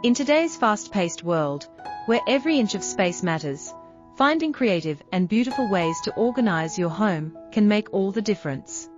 In today's fast-paced world, where every inch of space matters, finding creative and beautiful ways to organize your home can make all the difference.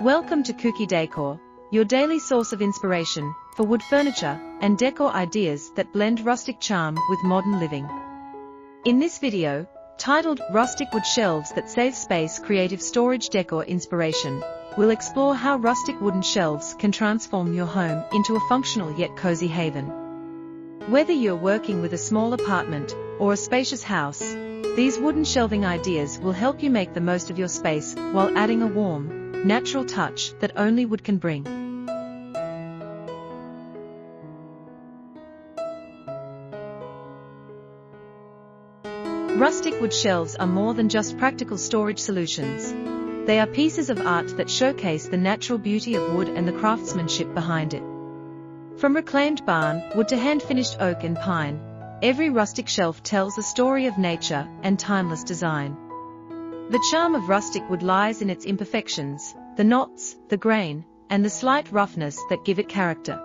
Welcome to Kuki Decor, your daily source of inspiration for wood furniture and decor ideas that blend rustic charm with modern living. In this video, titled Rustic Wood Shelves That Save Space Creative Storage Decor Inspiration, we'll explore how rustic wooden shelves can transform your home into a functional yet cozy haven. Whether you're working with a small apartment or a spacious house, these wooden shelving ideas will help you make the most of your space while adding a warm, natural touch that only wood can bring. Rustic wood shelves are more than just practical storage solutions. They are pieces of art that showcase the natural beauty of wood and the craftsmanship behind it. From reclaimed barn wood to hand-finished oak and pine, every rustic shelf tells a story of nature and timeless design. The charm of rustic wood lies in its imperfections, the knots, the grain, and the slight roughness that give it character.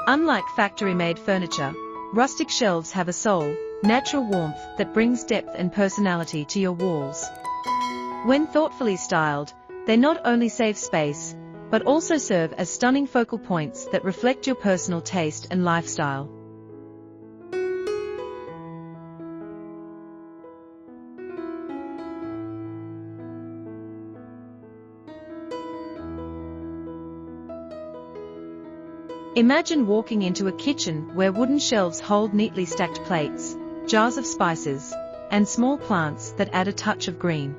Unlike factory-made furniture, rustic shelves have a soul, natural warmth that brings depth and personality to your walls. When thoughtfully styled, they not only save space, but also serve as stunning focal points that reflect your personal taste and lifestyle. Imagine walking into a kitchen where wooden shelves hold neatly stacked plates, jars of spices, and small plants that add a touch of green.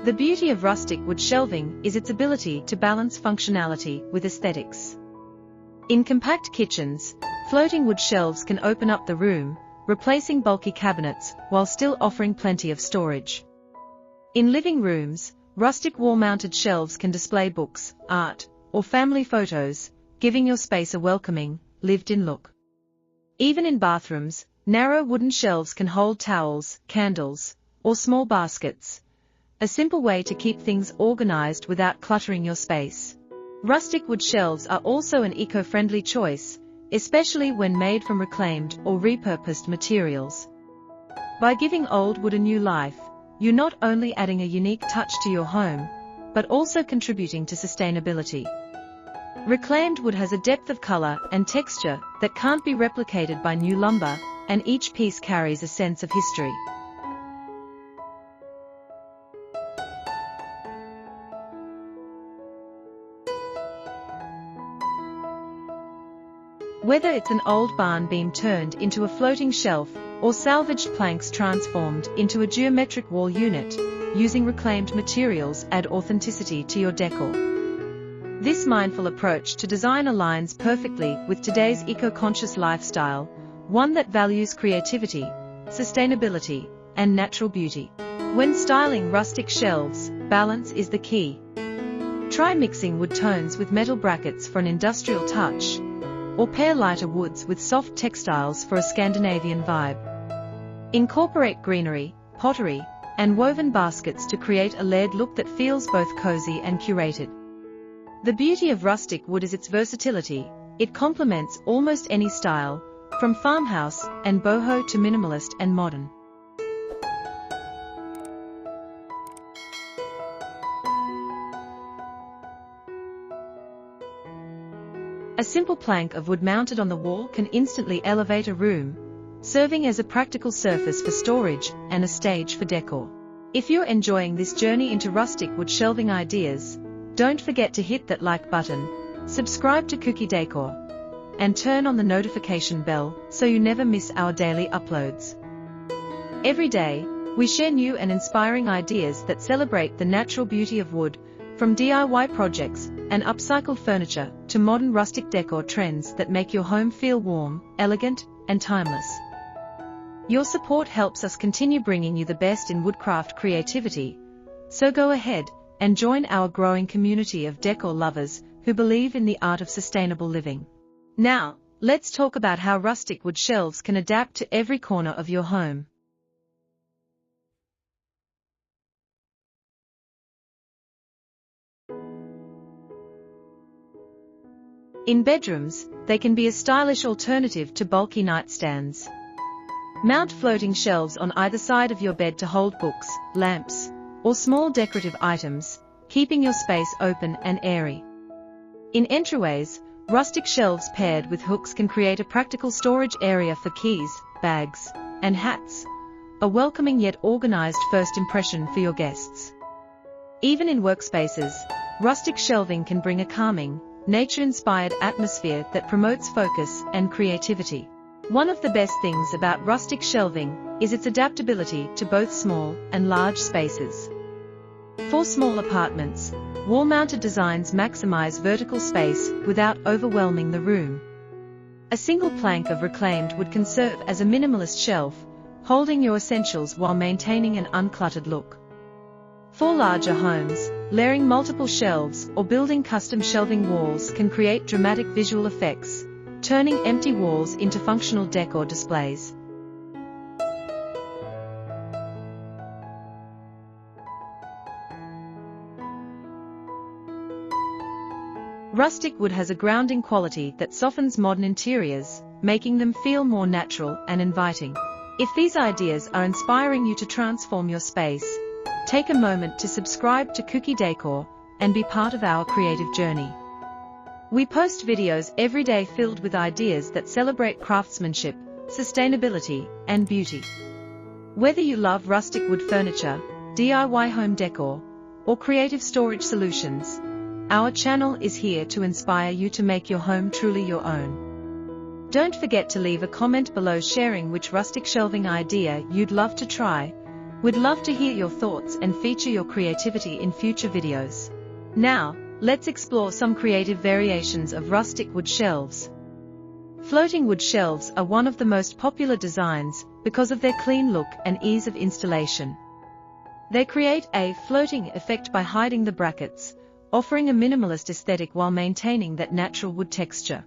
The beauty of rustic wood shelving is its ability to balance functionality with aesthetics. In compact kitchens, floating wood shelves can open up the room, replacing bulky cabinets while still offering plenty of storage. In living rooms, rustic wall-mounted shelves can display books, art, or family photos, giving your space a welcoming, lived-in look. Even in bathrooms, narrow wooden shelves can hold towels, candles, or small baskets, a simple way to keep things organized without cluttering your space. Rustic wood shelves are also an eco-friendly choice, especially when made from reclaimed or repurposed materials. By giving old wood a new life, you're not only adding a unique touch to your home, but also contributing to sustainability. Reclaimed wood has a depth of color and texture that can't be replicated by new lumber, and each piece carries a sense of history. Whether it's an old barn beam turned into a floating shelf, or salvaged planks transformed into a geometric wall unit, using reclaimed materials adds authenticity to your decor. This mindful approach to design aligns perfectly with today's eco-conscious lifestyle, one that values creativity, sustainability, and natural beauty. When styling rustic shelves, balance is the key. Try mixing wood tones with metal brackets for an industrial touch, or pair lighter woods with soft textiles for a Scandinavian vibe. Incorporate greenery, pottery, and woven baskets to create a layered look that feels both cozy and curated. The beauty of rustic wood is its versatility. It complements almost any style, from farmhouse and boho to minimalist and modern. A simple plank of wood mounted on the wall can instantly elevate a room, serving as a practical surface for storage and a stage for decor. If you're enjoying this journey into rustic wood shelving ideas, don't forget to hit that like button, subscribe to Kuki Decor, and turn on the notification bell so you never miss our daily uploads. Every day, we share new and inspiring ideas that celebrate the natural beauty of wood, from DIY projects and upcycled furniture to modern rustic decor trends that make your home feel warm, elegant, and timeless. Your support helps us continue bringing you the best in woodcraft creativity, so go ahead and join our growing community of decor lovers who believe in the art of sustainable living. Now, let's talk about how rustic wood shelves can adapt to every corner of your home. In bedrooms, they can be a stylish alternative to bulky nightstands. Mount floating shelves on either side of your bed to hold books, lamps, or small decorative items, keeping your space open and airy. In entryways, rustic shelves paired with hooks can create a practical storage area for keys, bags, and hats, a welcoming yet organized first impression for your guests. Even in workspaces, rustic shelving can bring a calming, nature-inspired atmosphere that promotes focus and creativity. One of the best things about rustic shelving is its adaptability to both small and large spaces. For small apartments, wall-mounted designs maximize vertical space without overwhelming the room. A single plank of reclaimed wood can serve as a minimalist shelf, holding your essentials while maintaining an uncluttered look. For larger homes, layering multiple shelves or building custom shelving walls can create dramatic visual effects, turning empty walls into functional decor displays. Rustic wood has a grounding quality that softens modern interiors, making them feel more natural and inviting. If these ideas are inspiring you to transform your space, take a moment to subscribe to Kuki Decor and be part of our creative journey. We post videos every day filled with ideas that celebrate craftsmanship, sustainability, and beauty. Whether you love rustic wood furniture, DIY home decor, or creative storage solutions, our channel is here to inspire you to make your home truly your own. Don't forget to leave a comment below sharing which rustic shelving idea you'd love to try. We'd love to hear your thoughts and feature your creativity in future videos. Now, let's explore some creative variations of rustic wood shelves. Floating wood shelves are one of the most popular designs because of their clean look and ease of installation. They create a floating effect by hiding the brackets, offering a minimalist aesthetic while maintaining that natural wood texture.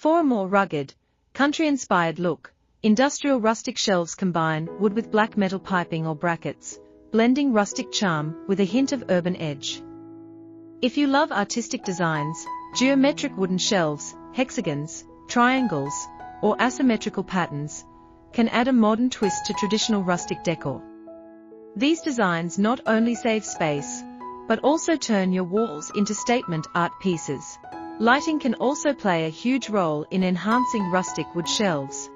For a more rugged, country-inspired look, industrial rustic shelves combine wood with black metal piping or brackets, blending rustic charm with a hint of urban edge. If you love artistic designs, geometric wooden shelves, hexagons, triangles, or asymmetrical patterns can add a modern twist to traditional rustic decor. These designs not only save space, but also turn your walls into statement art pieces. Lighting can also play a huge role in enhancing rustic wood shelves.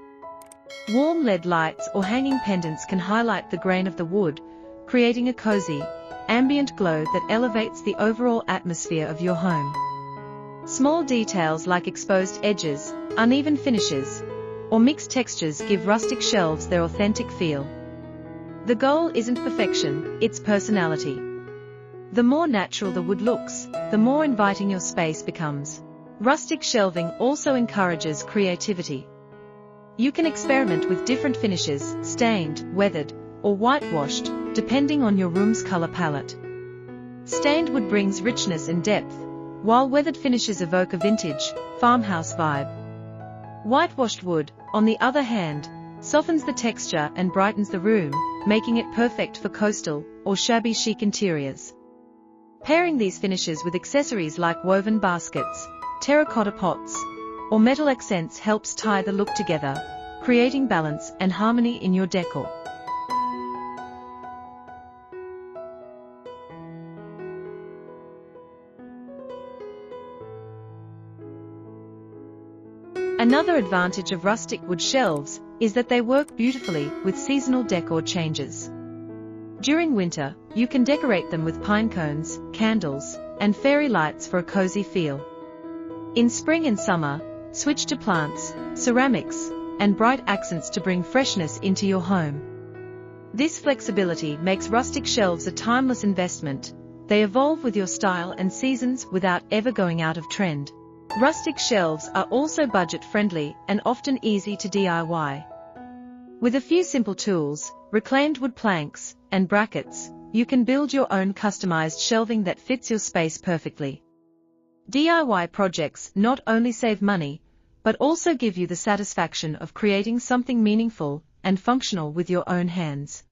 Warm LED lights or hanging pendants can highlight the grain of the wood, creating a cozy, ambient glow that elevates the overall atmosphere of your home. Small details like exposed edges, uneven finishes, or mixed textures give rustic shelves their authentic feel. The goal isn't perfection, it's personality. The more natural the wood looks, the more inviting your space becomes. Rustic shelving also encourages creativity. You can experiment with different finishes, stained, weathered, or whitewashed, depending on your room's color palette. Stained wood brings richness and depth, while weathered finishes evoke a vintage, farmhouse vibe. Whitewashed wood, on the other hand, softens the texture and brightens the room, making it perfect for coastal or shabby chic interiors. Pairing these finishes with accessories like woven baskets, terracotta pots, or metal accents helps tie the look together, creating balance and harmony in your decor. Another advantage of rustic wood shelves is that they work beautifully with seasonal decor changes. During winter, you can decorate them with pine cones, candles, and fairy lights for a cozy feel. In spring and summer, switch to plants, ceramics, and bright accents to bring freshness into your home. This flexibility makes rustic shelves a timeless investment. They evolve with your style and seasons without ever going out of trend. Rustic shelves are also budget-friendly and often easy to DIY. With a few simple tools, reclaimed wood planks, and brackets, you can build your own customized shelving that fits your space perfectly. DIY projects not only save money, but also give you the satisfaction of creating something meaningful and functional with your own hands.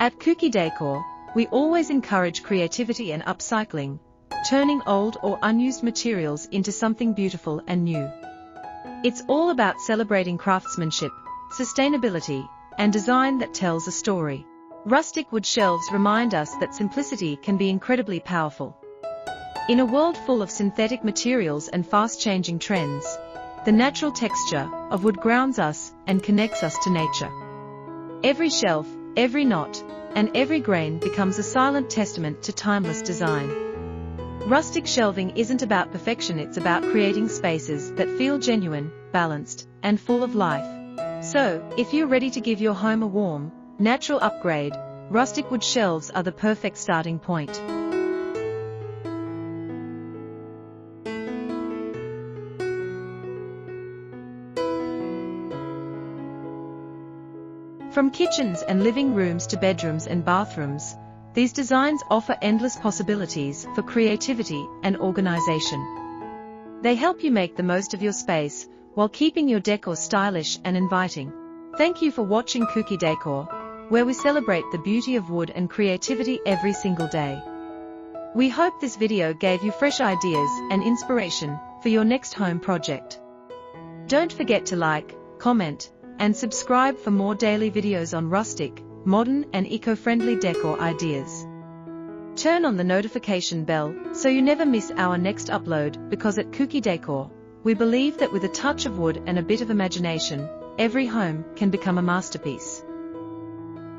At Kuki Decor, we always encourage creativity and upcycling, turning old or unused materials into something beautiful and new. It's all about celebrating craftsmanship, sustainability, and design that tells a story. Rustic wood shelves remind us that simplicity can be incredibly powerful. In a world full of synthetic materials and fast-changing trends, the natural texture of wood grounds us and connects us to nature. Every shelf, every knot, and every grain becomes a silent testament to timeless design. Rustic shelving isn't about perfection, it's about creating spaces that feel genuine, balanced, and full of life. So, if you're ready to give your home a warm, natural upgrade, rustic wood shelves are the perfect starting point. From kitchens and living rooms to bedrooms and bathrooms, these designs offer endless possibilities for creativity and organization. They help you make the most of your space while keeping your decor stylish and inviting. Thank you for watching Kuki Decor, where we celebrate the beauty of wood and creativity every single day. We hope this video gave you fresh ideas and inspiration for your next home project. Don't forget to like, comment, and subscribe for more daily videos on rustic, modern and eco-friendly decor ideas. Turn on the notification bell so you never miss our next upload, because at Kuki Decor, we believe that with a touch of wood and a bit of imagination, every home can become a masterpiece.